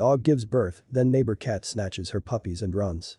Dog gives birth, then neighbor cat snatches her puppies and runs.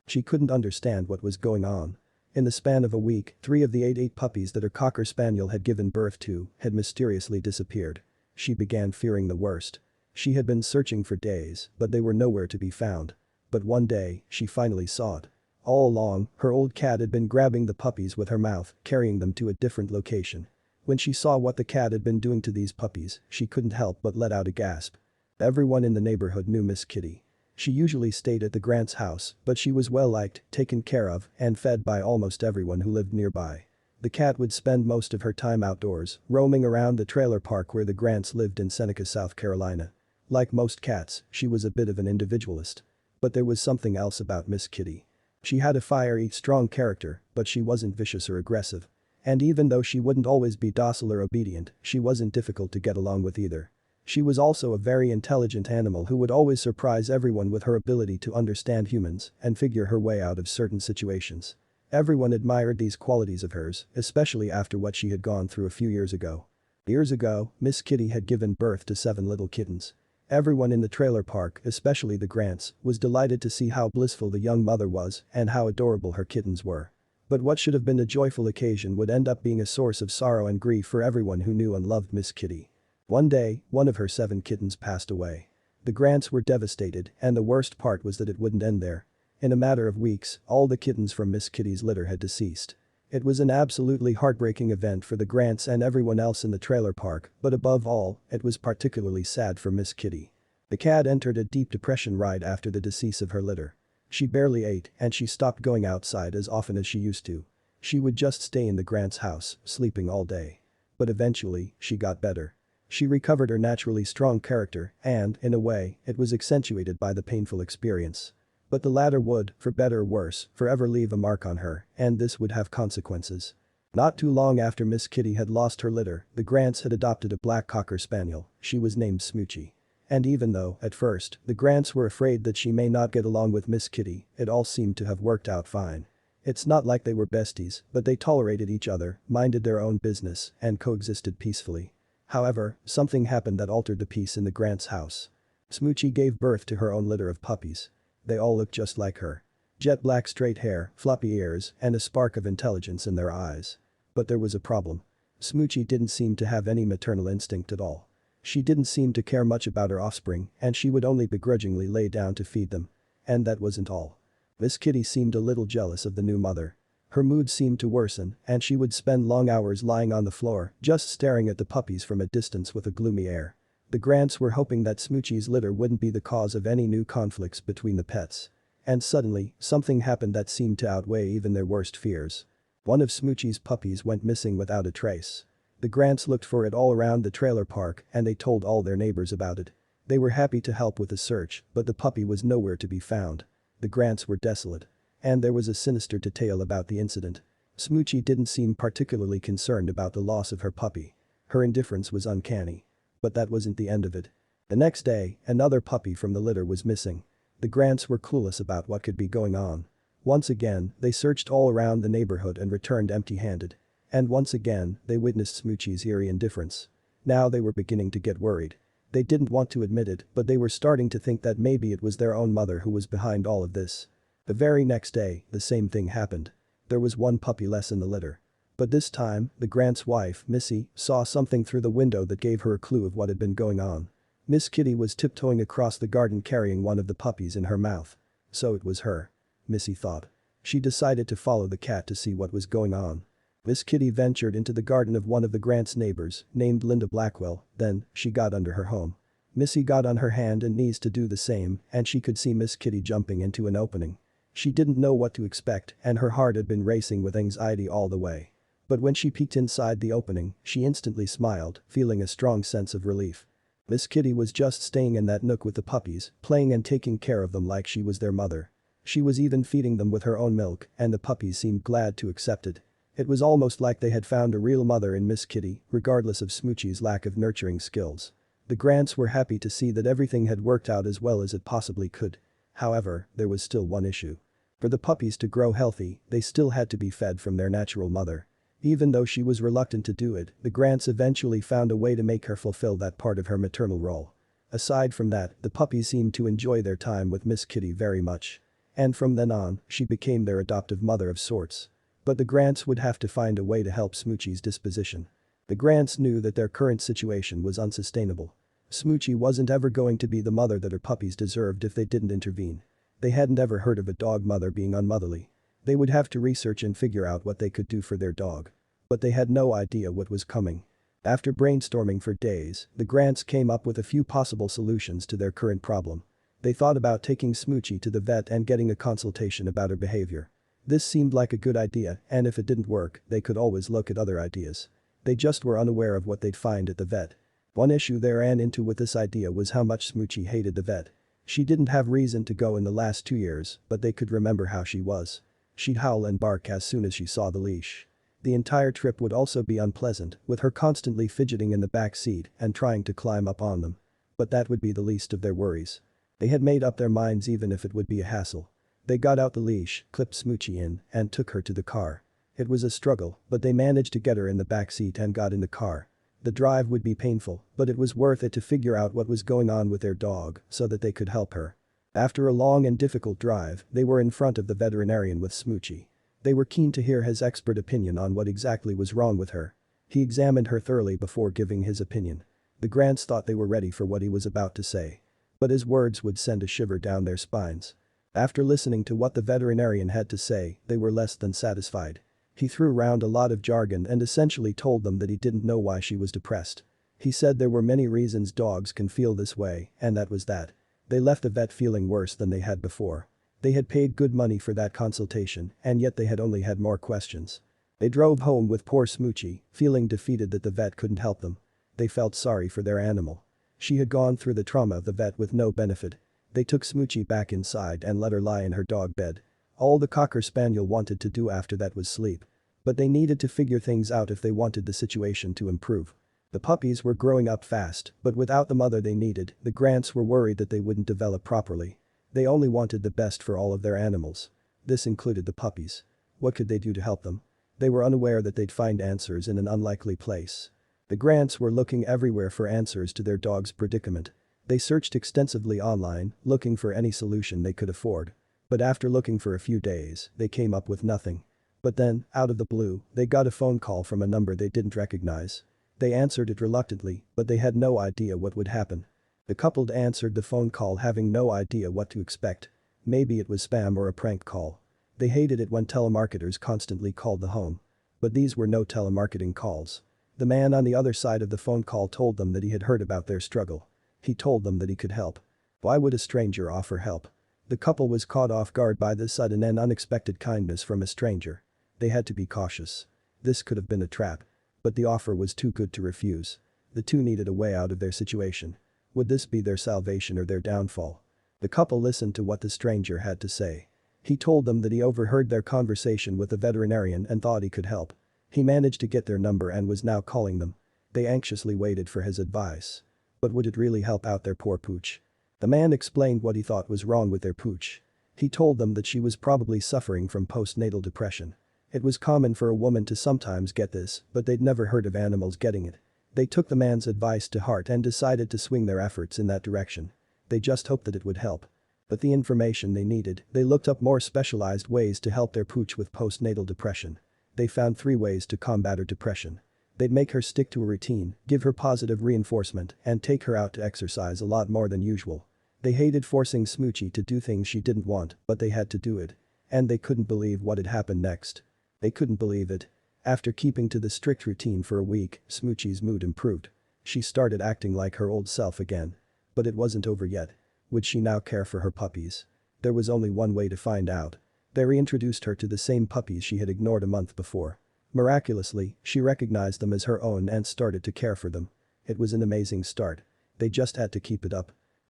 She couldn't understand what was going on. In the span of a week, 3 of the eight puppies that her Cocker Spaniel had given birth to had mysteriously disappeared. She began fearing the worst. She had been searching for days, but they were nowhere to be found. But one day, she finally saw it. All along, her old cat had been grabbing the puppies with her mouth, carrying them to a different location. When she saw what the cat had been doing to these puppies, she couldn't help but let out a gasp. Everyone in the neighborhood knew Miss Kitty. She usually stayed at the Grant's house, but she was well liked, taken care of, and fed by almost everyone who lived nearby. The cat would spend most of her time outdoors, roaming around the trailer park where the Grants lived in Seneca, South Carolina. Like most cats, she was a bit of an individualist. But there was something else about Miss Kitty. She had a fiery, strong character, but she wasn't vicious or aggressive. And even though she wouldn't always be docile or obedient, she wasn't difficult to get along with either. She was also a very intelligent animal who would always surprise everyone with her ability to understand humans and figure her way out of certain situations. Everyone admired these qualities of hers, especially after what she had gone through a few years ago. Years ago, Miss Kitty had given birth to 7 little kittens. Everyone in the trailer park, especially the Grants, was delighted to see how blissful the young mother was and how adorable her kittens were. But what should have been a joyful occasion would end up being a source of sorrow and grief for everyone who knew and loved Miss Kitty. One day, one of her 7 kittens passed away. The Grants were devastated, and the worst part was that it wouldn't end there. In a matter of weeks, all the kittens from Miss Kitty's litter had deceased. It was an absolutely heartbreaking event for the Grants and everyone else in the trailer park, but above all, it was particularly sad for Miss Kitty. The cat entered a deep depression right after the decease of her litter. She barely ate, and she stopped going outside as often as she used to. She would just stay in the Grants' house, sleeping all day. But eventually, she got better. She recovered her naturally strong character and, in a way, it was accentuated by the painful experience. But the latter would, for better or worse, forever leave a mark on her, and this would have consequences. Not too long after Miss Kitty had lost her litter, the Grants had adopted a black Cocker Spaniel. She was named Smoochie. And even though, at first, the Grants were afraid that she may not get along with Miss Kitty, it all seemed to have worked out fine. It's not like they were besties, but they tolerated each other, minded their own business, and coexisted peacefully. However, something happened that altered the peace in the Grants' house. Smoochie gave birth to her own litter of puppies. They all looked just like her. Jet black straight hair, floppy ears, and a spark of intelligence in their eyes. But there was a problem. Smoochie didn't seem to have any maternal instinct at all. She didn't seem to care much about her offspring, and she would only begrudgingly lay down to feed them. And that wasn't all. Miss Kitty seemed a little jealous of the new mother. Her mood seemed to worsen, and she would spend long hours lying on the floor, just staring at the puppies from a distance with a gloomy air. The Grants were hoping that Smoochie's litter wouldn't be the cause of any new conflicts between the pets. And suddenly, something happened that seemed to outweigh even their worst fears. One of Smoochie's puppies went missing without a trace. The Grants looked for it all around the trailer park and they told all their neighbors about it. They were happy to help with the search, but the puppy was nowhere to be found. The Grants were desolate. And there was a sinister detail about the incident. Smoochie didn't seem particularly concerned about the loss of her puppy. Her indifference was uncanny. But that wasn't the end of it. The next day, another puppy from the litter was missing. The Grants were clueless about what could be going on. Once again, they searched all around the neighborhood and returned empty-handed. And once again, they witnessed Smoochie's eerie indifference. Now they were beginning to get worried. They didn't want to admit it, but they were starting to think that maybe it was their own mother who was behind all of this. The very next day, the same thing happened. There was one puppy less in the litter. But this time, the Grant's wife, Missy, saw something through the window that gave her a clue of what had been going on. Miss Kitty was tiptoeing across the garden carrying one of the puppies in her mouth. So it was her. Missy thought. She decided to follow the cat to see what was going on. Miss Kitty ventured into the garden of one of the Grant's neighbors, named Linda Blackwell, then, she got under her home. Missy got on her hand and knees to do the same, and she could see Miss Kitty jumping into an opening. She didn't know what to expect, and her heart had been racing with anxiety all the way. But when she peeked inside the opening, she instantly smiled, feeling a strong sense of relief. Miss Kitty was just staying in that nook with the puppies, playing and taking care of them like she was their mother. She was even feeding them with her own milk, and the puppies seemed glad to accept it. It was almost like they had found a real mother in Miss Kitty, regardless of Smoochie's lack of nurturing skills. The Grants were happy to see that everything had worked out as well as it possibly could. However, there was still one issue. For the puppies to grow healthy, they still had to be fed from their natural mother. Even though she was reluctant to do it, the Grants eventually found a way to make her fulfill that part of her maternal role. Aside from that, the puppies seemed to enjoy their time with Miss Kitty very much. And from then on, she became their adoptive mother of sorts. But the Grants would have to find a way to help Smoochie's disposition. The Grants knew that their current situation was unsustainable. Smoochie wasn't ever going to be the mother that her puppies deserved if they didn't intervene. They hadn't ever heard of a dog mother being unmotherly. They would have to research and figure out what they could do for their dog. But they had no idea what was coming. After brainstorming for days, the Grants came up with a few possible solutions to their current problem. They thought about taking Smoochie to the vet and getting a consultation about her behavior. This seemed like a good idea, and if it didn't work, they could always look at other ideas. They just were unaware of what they'd find at the vet. One issue they ran into with this idea was how much Smoochie hated the vet. She didn't have reason to go in the last 2 years, but they could remember how she was. She'd howl and bark as soon as she saw the leash. The entire trip would also be unpleasant, with her constantly fidgeting in the back seat and trying to climb up on them. But that would be the least of their worries. They had made up their minds even if it would be a hassle. They got out the leash, clipped Smoochie in, and took her to the car. It was a struggle, but they managed to get her in the back seat and got in the car. The drive would be painful, but it was worth it to figure out what was going on with their dog so that they could help her. After a long and difficult drive, they were in front of the veterinarian with Smoochie. They were keen to hear his expert opinion on what exactly was wrong with her. He examined her thoroughly before giving his opinion. The Grants thought they were ready for what he was about to say. But his words would send a shiver down their spines. After listening to what the veterinarian had to say, they were less than satisfied. He threw around a lot of jargon and essentially told them that he didn't know why she was depressed. He said there were many reasons dogs can feel this way, and that was that. They left the vet feeling worse than they had before. They had paid good money for that consultation, and yet they had only had more questions. They drove home with poor Smoochie, feeling defeated that the vet couldn't help them. They felt sorry for their animal. She had gone through the trauma of the vet with no benefit. They took Smoochie back inside and let her lie in her dog bed. All the Cocker Spaniel wanted to do after that was sleep. But they needed to figure things out if they wanted the situation to improve. The puppies were growing up fast, but without the mother they needed, the Grants were worried that they wouldn't develop properly. They only wanted the best for all of their animals. This included the puppies. What could they do to help them? They were unaware that they'd find answers in an unlikely place. The Grants were looking everywhere for answers to their dog's predicament. They searched extensively online, looking for any solution they could afford. But after looking for a few days, they came up with nothing. But then, out of the blue, they got a phone call from a number they didn't recognize. They answered it reluctantly, but they had no idea what would happen. The couple answered the phone call having no idea what to expect. Maybe it was spam or a prank call. They hated it when telemarketers constantly called the home. But these were no telemarketing calls. The man on the other side of the phone call told them that he had heard about their struggle. He told them that he could help. Why would a stranger offer help? The couple was caught off guard by the sudden and unexpected kindness from a stranger. They had to be cautious. This could have been a trap. But the offer was too good to refuse. The two needed a way out of their situation. Would this be their salvation or their downfall? The couple listened to what the stranger had to say. He told them that he overheard their conversation with the veterinarian and thought he could help. He managed to get their number and was now calling them. They anxiously waited for his advice. But would it really help out their poor pooch? The man explained what he thought was wrong with their pooch. He told them that she was probably suffering from postnatal depression. It was common for a woman to sometimes get this, but they'd never heard of animals getting it. They took the man's advice to heart and decided to swing their efforts in that direction. They just hoped that it would help. But the information they needed, they looked up more specialized ways to help their pooch with postnatal depression. They found 3 ways to combat her depression. They'd make her stick to a routine, give her positive reinforcement, and take her out to exercise a lot more than usual. They hated forcing Smoochie to do things she didn't want, but they had to do it. And they couldn't believe what had happened next. They couldn't believe it. After keeping to the strict routine for a week, Smoochie's mood improved. She started acting like her old self again. But it wasn't over yet. Would she now care for her puppies? There was only one way to find out. They reintroduced her to the same puppies she had ignored a month before. Miraculously, she recognized them as her own and started to care for them. It was an amazing start. They just had to keep it up.